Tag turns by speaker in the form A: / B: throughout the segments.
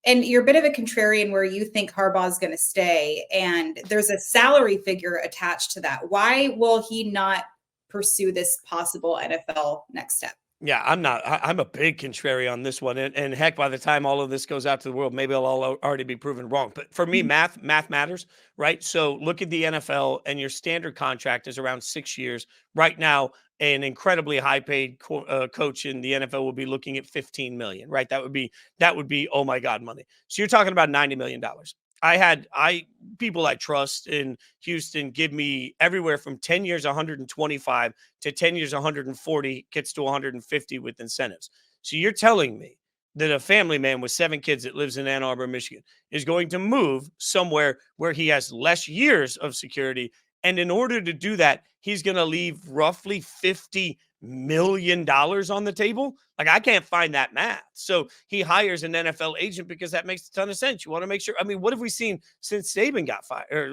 A: And you're a bit of a contrarian where you think Harbaugh is going to stay, and there's a salary figure attached to that. Why will he not pursue this possible NFL next step?
B: Yeah, I'm a big contrary on this one. And heck, by the time all of this goes out to the world, maybe I'll already be proven wrong. But for me, math matters, right? So look at the NFL, and your standard contract is around 6 years. Right now, an incredibly high paid coach in the NFL will be looking at 15 million, right? That would be oh my God money. So you're talking about $90 million. I people I trust in Houston give me everywhere from 10 years 125 to 10 years 140 gets to 150 with incentives. So you're telling me that a family man with 7 kids that lives in Ann Arbor, Michigan is going to move somewhere where he has less years of security, and in order to do that, he's going to leave roughly $50 million on the table? Like, I can't find that math. So he hires an NFL agent because that makes a ton of sense. You want to make sure. I mean, what have we seen since Saban got fired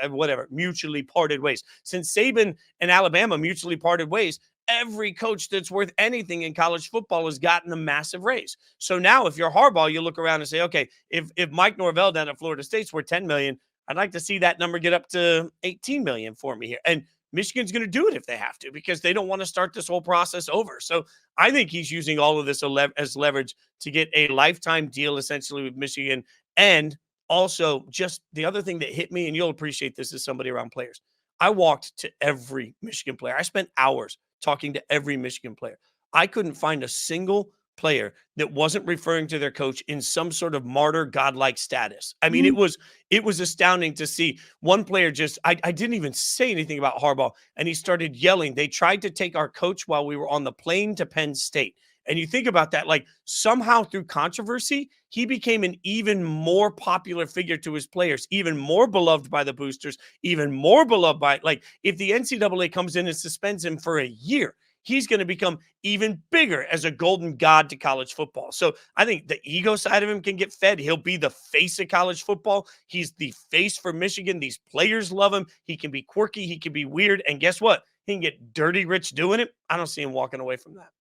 B: or whatever, mutually parted ways? Since Saban and Alabama mutually parted ways, every coach that's worth anything in college football has gotten a massive raise. So now if you're Harbaugh, you look around and say, okay, if Mike Norvell down at Florida State's worth 10 million, I'd like to see that number get up to 18 million for me here. And Michigan's going to do it if they have to, because they don't want to start this whole process over. So I think he's using all of this as leverage to get a lifetime deal essentially with Michigan. And also, just the other thing that hit me, and you'll appreciate this as somebody around players, I walked to every Michigan player. I spent hours talking to every Michigan player. I couldn't find a single player that wasn't referring to their coach in some sort of martyr godlike status. I mean, it was astounding to see one player just, I didn't even say anything about Harbaugh, and he started yelling. They tried to take our coach while we were on the plane to Penn State. And you think about that, like somehow through controversy, he became an even more popular figure to his players, even more beloved by the boosters, even more beloved by, like, if the NCAA comes in and suspends him for a year, he's going to become even bigger as a golden god to college football. So I think the ego side of him can get fed. He'll be the face of college football. He's the face for Michigan. These players love him. He can be quirky. He can be weird. And guess what? He can get dirty rich doing it. I don't see him walking away from that.